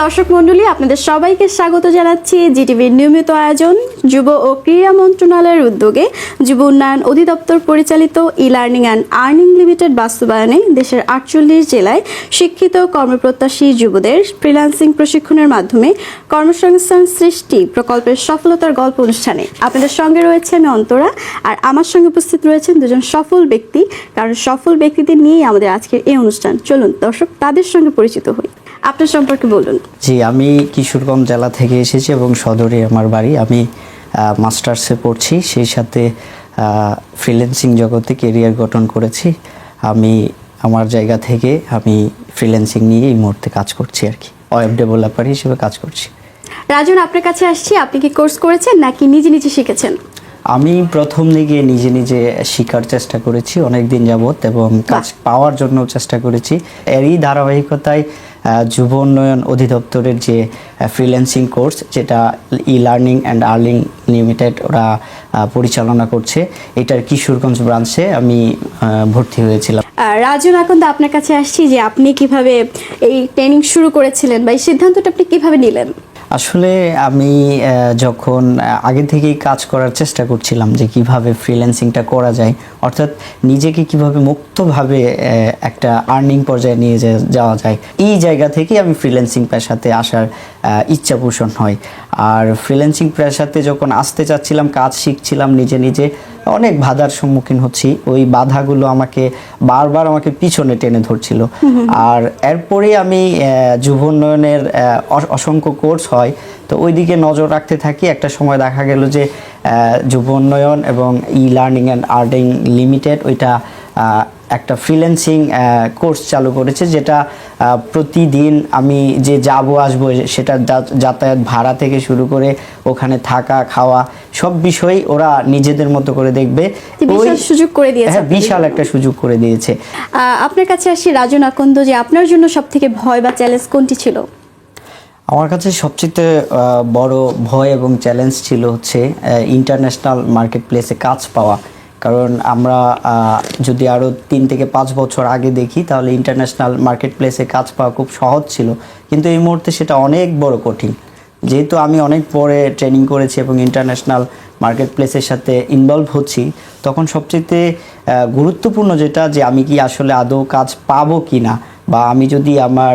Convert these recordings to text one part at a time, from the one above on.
দর্শক মণ্ডলী, আপনাদের সবাইকে স্বাগত জানাচ্ছি জিটিভির নিয়মিত আয়োজন যুব ও ক্রীড়া মন্ত্রণালয়ের উদ্যোগে যুব উন্নয়ন অধিদপ্তর পরিচালিত e learning and earning limited বাস্তবায়নে দেশের 48 জেলায় শিক্ষিত কর্মপ্রত্যাশী যুবদের ফ্রিল্যান্সিং প্রশিক্ষণের মাধ্যমে কর্মসংস্থান সৃষ্টি প্রকল্পের সফলতার গল্প অনুষ্ঠানে আপনাদের সঙ্গে রয়েছে আমি অন্তরা, আর আমার সঙ্গে উপস্থিত রয়েছেন দুজন সফল ব্যক্তি। কারণ সফল ব্যক্তিদের নিয়েই আমাদের আজকের এই অনুষ্ঠান। চলুন দর্শক তাদের সঙ্গে পরিচিত হই। আপনার সম্পর্কে বলুন। জি, আমি কিশোরগঞ্জ জেলা থেকে এসেছি এবং সদরে আমার বাড়ি। আমি মাস্টার্সে পড়ছি, সেই সাথে ফ্রিল্যান্সিং জগতে কেরিয়ার গঠন করেছি। আমি আমার জায়গা থেকে আমি ফ্রিল্যান্সিং নিয়ে এই মুহূর্তে কাজ করছি আর কি, ওয়েব ডেভেলপার হিসেবে কাজ করছি। রাজন, আপনার কাছে আসছি, আপনি কি কোর্স করেছেন নাকি নিজে নিজে শিখেছেন? আমি প্রথম দিকে নিজে নিজে শেখার চেষ্টা করেছি অনেক দিন যাবত এবং কাজ পাওয়ার জন্য চেষ্টা করেছি। এরই ধারাবাহিকতায় যুব উন্নয়ন অধিদপ্তরের যে ফ্রিল্যান্সিং কোর্স, যেটা e learning and earning limited ওরা পরিচালনা করছে, এটার কিশোরগঞ্জ ব্রাঞ্চে আমি ভর্তি হয়েছিলাম। রাজন, এখন তো আপনার কাছে আসছি যে আপনি কিভাবে এই ট্রেনিং শুরু করেছিলেন বা এই সিদ্ধান্তটা আপনি কিভাবে নিলেন? আসলে আমি যখন আগে থেকেই কাজ করার চেষ্টা করছিলাম যে কিভাবে ফ্রিল্যান্সিংটা করা যায়, অর্থাৎ নিজেকে কিভাবে মুক্তভাবে একটা আর্নিং পর্যায়ে নিয়ে যাওয়া যায়, এই জায়গা থেকেই আমি ফ্রিল্যান্সিং পেশাতে আসার ইচ্ছা পোষণ হয়। আর ফ্রিল্যান্সিং পেশাতে যখন আসতে চাচ্ছিলাম, কাজ শিখছিলাম নিজে নিজে, অনেক বাধার সম্মুখীন হচ্ছি। ওই বাধাগুলো বারবার আমাকে পিছনে টেনে ধরছিল। আর এরপরে আমি যুব উন্নয়নের অসংখ্য কোর্স হয়, তো ওই দিকে নজর রাখতে থাকি। একটা সময় দেখা গেল যে যুব উন্নয়ন এবং e learning and earning limited ওইটা একটা ফ্রিল্যান্সিং কোর্স চালু করেছে, যেটা প্রতিদিন আমি যে যাবো আসবো সেটা যাতায়াত ভাড়া থেকে শুরু করে ওখানে থাকা খাওয়া সব বিষয় ওরা নিজেদের মতো করে দেখবে। সুযোগ করে দিয়েছে। হ্যাঁ, বিশাল একটা সুযোগ করে দিয়েছে। আপনার কাছে আসি রাজন আকন্দ, যে আপনার জন্য সবথেকে ভয় বা চ্যালেঞ্জ কোনটি ছিল? আমার কাছে সবচেয়ে বড় ভয় এবং চ্যালেঞ্জ ছিল হচ্ছে ইন্টারন্যাশনাল মার্কেট প্লেসে কাজ পাওয়া। কারণ আমরা যদি আরও 3 থেকে 5 বছর আগে দেখি, তাহলে ইন্টারন্যাশনাল মার্কেট প্লেসে কাজ পাওয়া খুব সহজ ছিল, কিন্তু এই মুহূর্তে সেটা অনেক বড় কঠিন। যেহেতু আমি অনেক পরে ট্রেনিং করেছি এবং ইন্টারন্যাশনাল মার্কেট প্লেসের সাথে ইনভলভ হচ্ছি, তখন সবচেয়ে গুরুত্বপূর্ণ যেটা, যে আমি কি আসলে আদৌ কাজ পাবো কি না, বা আমি যদি আমার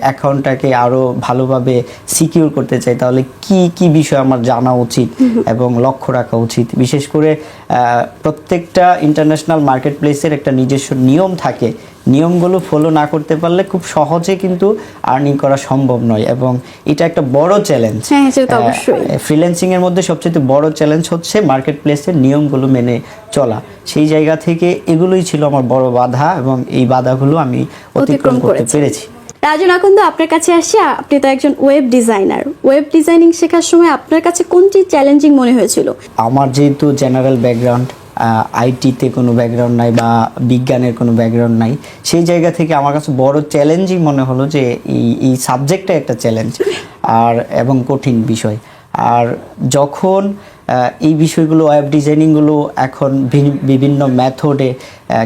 অ্যাকাউন্টটাকে আরও ভালোভাবে সিকিউর করতে চাই, তাহলে কি কি বিষয় আমার জানা উচিত এবং লক্ষ্য রাখা উচিত। বিশেষ করে প্রত্যেকটা ইন্টারন্যাশনাল মার্কেট প্লেসের একটা নিজস্ব নিয়ম থাকে, নিয়মগুলো ফলো না করতে পারলে খুব সহজে কিন্তু আর্নিং করা সম্ভব নয়, এবং এটা একটা বড় চ্যালেঞ্জ। ফ্রিল্যান্সিংয়ের মধ্যে সবচেয়ে বড় চ্যালেঞ্জ হচ্ছে মার্কেট প্লেসের নিয়মগুলো মেনে চলা। সেই জায়গা থেকে এগুলোই ছিল আমার বড় বাধা, এবং এই বাধাগুলো আমি অতিক্রম করতে পেরেছি। রাজন আকন্দ, আপনার কাছে আসি, আপনি তো একজন ওয়েব ডিজাইনার। ওয়েব ডিজাইনিং শেখার সময় আপনার কাছে কোনটি চ্যালেঞ্জিং মনে হয়েছিল? আমার যেহেতু জেনারেল ব্যাকগ্রাউন্ড, আইটিতে কোনো ব্যাকগ্রাউন্ড নাই বা বিজ্ঞানের কোনো ব্যাকগ্রাউন্ড নাই, সেই জায়গা থেকে আমার কাছে বড় চ্যালেঞ্জিং মনে হলো যে এই সাবজেক্টটা একটা চ্যালেঞ্জ আর এবং কঠিন বিষয়। আর যখন এই বিষয়গুলো, ওয়েব ডিজাইনিংগুলো এখন বিভিন্ন মেথডে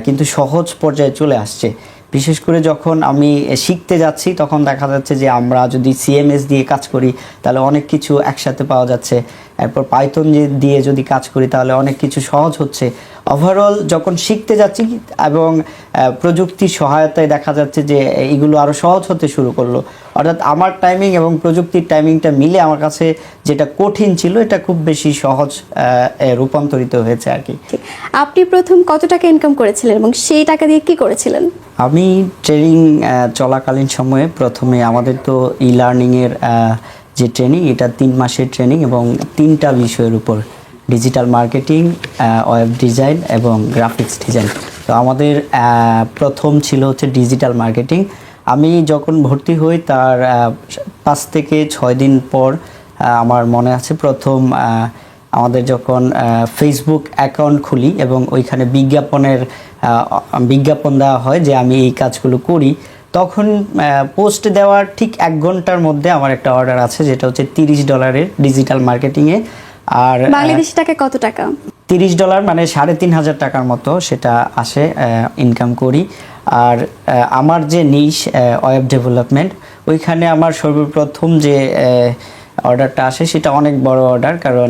কিন্তু সহজ পর্যায়ে চলে আসছে। বিশেষ করে যখন আমি শিখতে যাচ্ছি, তখন দেখা যাচ্ছে যে আমরা যদি সিএমএস দিয়ে কাজ করি তাহলে অনেক কিছু একসাথে পাওয়া যাচ্ছে। এরপর পাইথন দিয়ে যদি কাজ করি তাহলে অনেক কিছু সহজ হচ্ছে। ওভারঅল যখন শিখতে যাচ্ছি এবং প্রযুক্তির সহায়তায় দেখা যাচ্ছে যে এগুলো আরও সহজ হতে শুরু করলো। অর্থাৎ আমার টাইমিং এবং প্রযুক্তির টাইমিংটা মিলে আমার কাছে যেটা কঠিন ছিল, এটা খুব বেশি সহজ রূপান্তরিত হয়েছে আর কি। আপনি প্রথম কত টাকা ইনকাম করেছিলেন এবং সেই টাকা দিয়ে কি করেছিলেন? আমি ট্রেনিং চলাকালীন সময়ে প্রথমে, আমাদের তো ই লার্নিংয়ের যে ট্রেনিং, এটা 3 মাসের ট্রেনিং এবং 3টা বিষয়ের উপর, ডিজিটাল মার্কেটিং, ওয়েব ডিজাইন এবং গ্রাফিক্স ডিজাইন। তো আমাদের প্রথম ছিল হচ্ছে ডিজিটাল মার্কেটিং। আমি যখন ভর্তি হই তার 5 থেকে 6 দিন পর আমার মনে আছে, প্রথম আমাদের যখন ফেসবুক অ্যাকাউন্ট খুলি এবং ওইখানে বিজ্ঞাপন দেওয়া হয় যে আমি এই কাজগুলো করি, তখন পোস্ট দেওয়ার ঠিক 1 ঘন্টার মধ্যে আমার একটা অর্ডার আছে, যেটা হচ্ছে $30 ডিজিটাল মার্কেটিংয়ে। আর বাংলাদেশি টাকায় কত টাকা? $30 মানে 3,500 টাকার মতো সেটা আসে, ইনকাম করি। আর আমার যে নিশ ওয়েব ডেভেলপমেন্ট, ওইখানে আমার সর্বপ্রথম যে অর্ডারটা আসে সেটা অনেক বড় অর্ডার, কারণ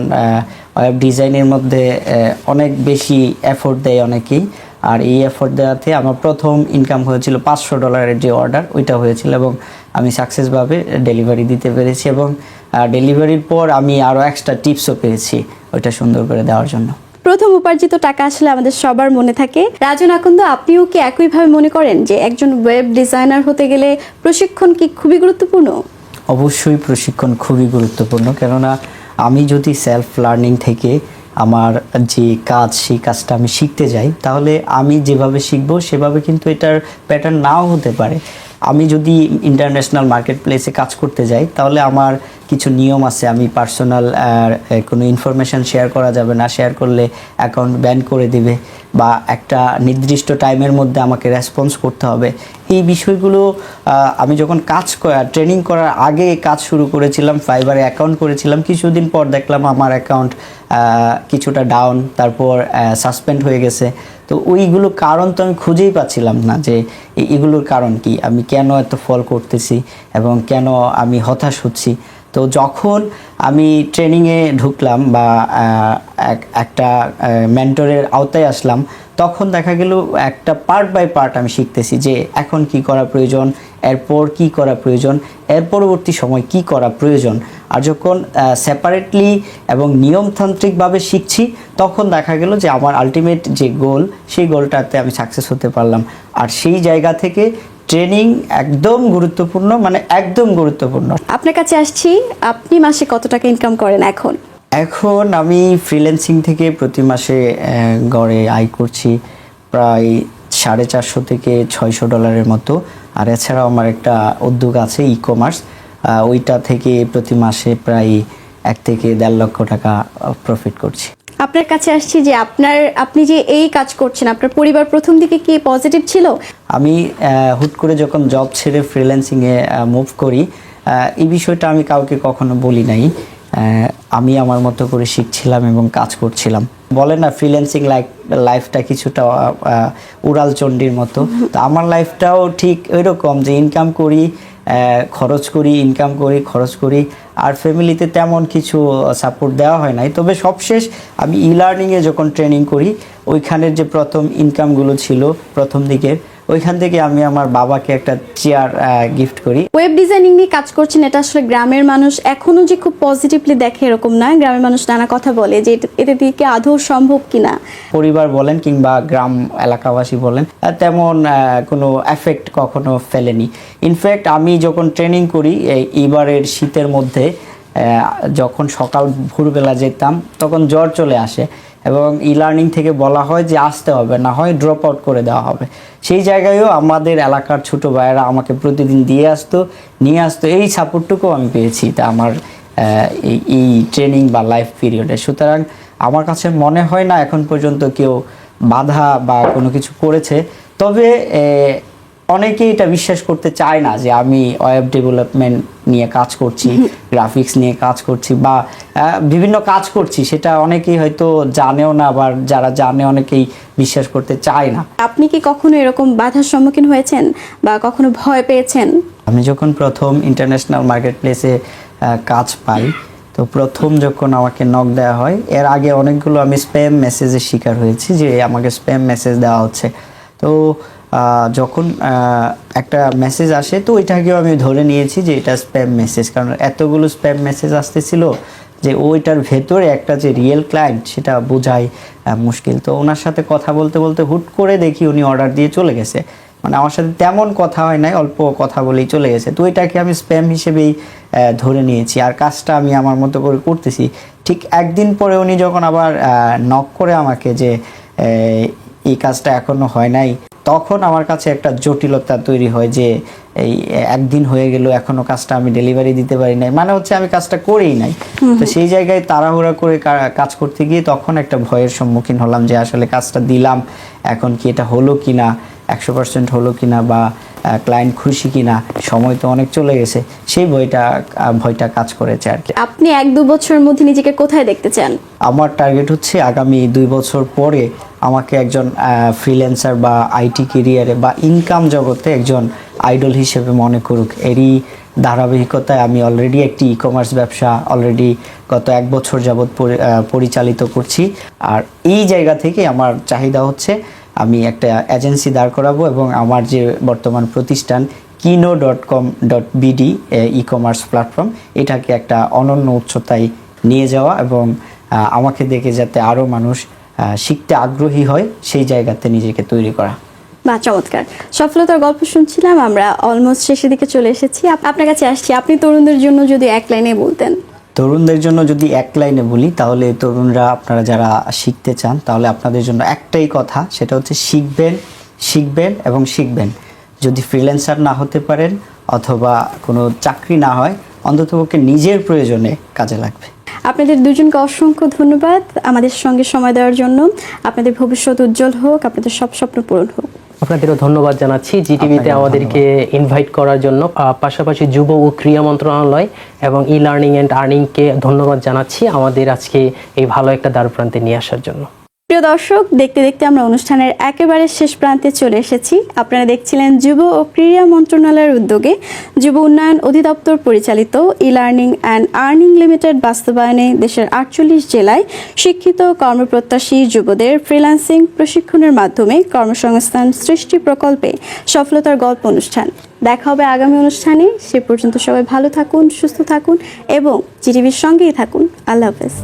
ওয়েব ডিজাইনের মধ্যে অনেক বেশি এফোর্ট দেয় অনেকেই। আর এই এফোর্ট দেওয়াতে আমার প্রথম ইনকাম হয়েছিল $500 যে অর্ডার, ওইটা হয়েছিল এবং আমি সাকসেসভাবে ডেলিভারি দিতে পেরেছি। এবং ডেলিভারির পর আমি আরও এক্সট্রা টিপসও পেয়েছি ওইটা সুন্দর করে দেওয়ার জন্য। প্রথম উপার্জিত টাকা আসলে আমাদের সবার মনে থাকে। রাজন আকন্দ, আপনিও কি একইভাবে মনে করেন যে একজন ওয়েব ডিজাইনার হতে গেলে প্রশিক্ষণ কি খুবই গুরুত্বপূর্ণ? অবশ্যই প্রশিক্ষণ খুবই গুরুত্বপূর্ণ, কেননা আমি যদি সেলফ লার্নিং থেকে আমার যে কাজ সেই কাজটা আমি শিখতে যাই, তাহলে আমি যেভাবে শিখবো সেভাবে কিন্তু এটার প্যাটার্ন নাও হতে পারে। আমি যদি ইন্টারন্যাশনাল মার্কেট প্লেসে কাজ করতে যাই, তাহলে আমার কিছু নিয়ম আছে। আমি পার্সোনাল কোনো ইনফরমেশান শেয়ার করা যাবে না, শেয়ার করলে অ্যাকাউন্ট ব্যান করে দিবে, বা একটা নির্দিষ্ট টাইমের মধ্যে আমাকে রেসপন্স করতে হবে। এই বিষয়গুলো আমি যখন ট্রেনিং করার আগে কাজ শুরু করেছিলাম, ফাইবারে অ্যাকাউন্ট করেছিলাম, কিছুদিন পর দেখলাম আমার অ্যাকাউন্ট কিছুটা ডাউন, তারপর সাসপেন্ড হয়ে গেছে। তো ওইগুলো কারণ তো আমি খুঁজেই পাচ্ছিলাম না যে এগুলোর কারণ কি, আমি কেন এত ফল করতেছি এবং কেন আমি হতাশ হচ্ছি। তো যখন আমি ট্রেনিংয়ে ঢুকলাম বা একটা মেন্টরের আওতায় আসলাম, তখন দেখা গেল একটা পার্ট বাই পার্ট আমি শিখতেছি যে এখন কি করা প্রয়োজন, এরপর কি করা প্রয়োজন, এর পরবর্তী সময় কি করা প্রয়োজন। আর যখন সেপারেটলি এবং নিয়মতান্ত্রিকভাবে শিখছি, তখন দেখা গেল যে আমার আলটিমেট যে গোল, সেই গোলটাতে আমি সাকসেস হতে পারলাম। আর সেই জায়গা থেকে ট্রেনিং একদম গুরুত্বপূর্ণ, মানে একদম গুরুত্বপূর্ণ। আপনার কাছে আসছি, আপনি মাসে কত টাকা ইনকাম করেন এখন? এখন আমি ফ্রিল্যান্সিং থেকে প্রতি মাসে গড়ে আয় করছি প্রায় $450 থেকে $600 মতো। আর এছাড়াও আমার একটা উদ্যোগ আছে ই-কমার্স, ওইটা থেকে প্রতি মাসে প্রায় $1 থেকে $1.5 লক্ষ টাকা প্রফিট করছি। আপনার কাছে আসছি যে আপনি যে এই কাজ করছেন, আপনার পরিবার প্রথম দিকে কি পজিটিভ ছিল? আমি হুট করে যখন জব ছেড়ে ফ্রিল্যান্সিংয়ে মুভ করি, এই বিষয়টা আমি কাউকে কখনো বলি নাই। আমি আমার মতো করে শিখছিলাম এবং কাজ করছিলাম। বলে না ফ্রিল্যান্সিং লাইফটা কিছুটা উড়াল চণ্ডীর মতো, তো আমার লাইফটাও ঠিক ওইরকম, যে ইনকাম করি, খরচ করি, ইনকাম করি, খরচ করি। আর ফ্যামিলিতে তেমন কিছু সাপোর্ট দেওয়া হয় নাই। তবে সবশেষ আমি ই লার্নিংয়ে যখন ট্রেনিং করি, ওইখানের যে প্রথম ইনকামগুলো ছিল প্রথম দিকের, ওইখান থেকে আমি আমার বাবাকে একটা চেয়ার গিফট করি। ওয়েব ডিজাইনিং নিয়ে কাজ করছেন, এটা আসলে গ্রামের মানুষ এখনো যে খুব পজিটিভলি দেখে এরকম না। গ্রামের মানুষ নানা কথা বলে যে এতে দিকে আদৌ সম্ভব কিনা। পরিবার বলেন কিংবা গ্রাম এলাকাবাসী বলেন, তেমন কোনো এফেক্ট কখনো ফেলেনি। ইনফ্যাক্ট আমি যখন ট্রেনিং করি এইবারের শীতের মধ্যে, যখন সকাল ভোরবেলা যেতাম, তখন জ্বর চলে আসে এবং ই লার্নিং থেকে বলা হয় যে আসতে হবে, না হয় ড্রপ আউট করে দেওয়া হবে। সেই জায়গায়ও আমাদের এলাকার ছোট ভাইয়েরা আমাকে প্রতিদিন নিয়ে আসতো। এই সাপোর্টটুকু আমি পেয়েছি তা আমার এই ট্রেনিং বা লাইফ পিরিয়ডে। সুতরাং আমার কাছে মনে হয় না এখন পর্যন্ত কেউ বাধা বা কোনো কিছু করেছে। তবে অনেকেই এটা বিশ্বাস করতে চায় না যে আমি ওয়েব ডেভেলপমেন্ট নিয়ে কাজ করছি, গ্রাফিক্স নিয়ে কাজ করছি বা বিভিন্ন কাজ করছি, সেটা অনেকেই হয়তো জানেও না, আবার যারা জানে অনেকেই বিশ্বাস করতে চায় না। আপনি কি কখনো এরকম বাধার সম্মুখীন হয়েছেন বা কখনো ভয় পেয়েছেন? আমি যখন প্রথম ইন্টারন্যাশনাল মার্কেট প্লেসে কাজ পাই, তো প্রথম যখন আমাকে নক দেওয়া হয়, এর আগে অনেকগুলো আমি স্প্যাম মেসেজের শিকার হয়েছি যে আমাকে স্প্যাম মেসেজ দেওয়া হচ্ছে। তো যখন একটা মেসেজ আসে, তো ওইটাকেও আমি ধরে নিয়েছি যে এটা স্প্যাম মেসেজ, কারণ এতগুলো স্প্যাম মেসেজ আসতেছিল যে ওইটার ভেতরে একটা যে রিয়েল ক্লায়েন্ট সেটা বোঝাই মুশকিল। তো ওনার সাথে কথা বলতে বলতে হুট করে দেখি উনি অর্ডার দিয়ে চলে গেছে, মানে আমার সাথে তেমন কথা হয় নাই, অল্প কথা বলেই চলে গেছে। তো এটাকে আমি স্প্যাম হিসেবেই ধরে নিয়েছি আর কাজটা আমি আমার মতো করে করতেছি। ঠিক একদিন পরে উনি যখন আবার নক করে আমাকে যে এই কাজটা এখনো হয় নাই, তখন আমার কাছে একটা জটিলতা তৈরি হয় যে এই একদিন হয়ে গেল এখনো কাজটা আমি ডেলিভারি দিতে পারি নাই, মানে হচ্ছে আমি কাজটা করেই নাই। তো সেই জায়গায় তাড়াহুড়া করে কাজ করতে গিয়ে তখন একটা ভয়ের সম্মুখীন হলাম যে আসলে কাজটা দিলাম, এখন কি এটা হলো কিনা, 100% হলো কিনা বা ক্লায়েন্ট খুশি কিনা, সময় তো অনেক চলে গেছে, সেই ভয়টা কাজ করেছে আর কি। আপনি 1-2 বছরের মধ্যে নিজেকে কোথায় দেখতে চান? আমার টার্গেট হচ্ছে আগামী 2 বছর পরে আমাকে একজন ফ্রিল্যান্সার বা আইটি ক্যারিয়ারে বা ইনকাম জগতে একজন আইডল হিসেবে মনে করুক। এরই ধারাবাহিকতায় আমি অলরেডি একটি ই কমার্স ব্যবসা গত 1 বছর যাবৎ পরিচালিত করছি। আর এই জায়গা থেকে আমার চাহিদা হচ্ছে আমি একটা এজেন্সি দাঁড় করাবো এবং আমার যে বর্তমান প্রতিষ্ঠান kino.com.bd ই কমার্স প্ল্যাটফর্ম, এটাকে একটা অনন্য উচ্চতায় নিয়ে যাওয়া এবং আমাকে দেখে যাতে আরও মানুষ শিখতে আগ্রহী হয় সেই জায়গাতে নিজেকে তৈরি করা। বা চমৎকার সফলতার গল্প শুনছিলাম, আমরা অলমোস্ট শেষের দিকে চলে এসেছি। আপনার কাছে আসছি, আপনি তরুণদের জন্য যদি এক লাইনে বলতেন। তরুণদের জন্য যদি এক লাইনে বলি তাহলে তরুণরা আপনারা যারা শিখতে চান তাহলে আপনাদের জন্য একটাই কথা, সেটা হচ্ছে শিখবেন এবং শিখবেন। যদি ফ্রিল্যান্সার না হতে পারেন অথবা কোনো চাকরি না হয়, অন্ততপক্ষে নিজের প্রয়োজনে কাজে লাগবে। আপনাদের দুজনকে অসংখ্য ধন্যবাদ আমাদের সঙ্গে সময় দেওয়ার জন্য। আপনাদের ভবিষ্যৎ উজ্জ্বল হোক, আপনাদের সব স্বপ্ন পূরণ হোক। আপনাদেরও ধন্যবাদ জানাচ্ছি জিটিভিতে আমাদেরকে ইনভাইট করার জন্য। পাশাপাশি যুব ও ক্রীড়া মন্ত্রণালয় এবং ই লার্নিং অ্যান্ড আর্নিংকে ধন্যবাদ জানাচ্ছি আমাদের আজকে এই ভালো একটা দ্বারপ্রান্তে নিয়ে আসার জন্য। প্রিয় দর্শক, দেখতে দেখতে আমরা অনুষ্ঠানের একেবারে শেষ প্রান্তে চলে এসেছি। আপনারা দেখছিলেন যুব ও ক্রীড়া মন্ত্রণালয়ের উদ্যোগে যুব উন্নয়ন অধিদপ্তর পরিচালিত e learning and earning limited বাস্তবায়নে দেশের 48 জেলায় শিক্ষিত কর্মপ্রত্যাশী যুবদের ফ্রিল্যান্সিং প্রশিক্ষণের মাধ্যমে কর্মসংস্থান সৃষ্টি প্রকল্পে সফলতার গল্প অনুষ্ঠান। দেখা হবে আগামী অনুষ্ঠানে। সে পর্যন্ত সবাই ভালো থাকুন, সুস্থ থাকুন এবং জিটিভির সঙ্গেই থাকুন। আল্লাহ হাফেজ।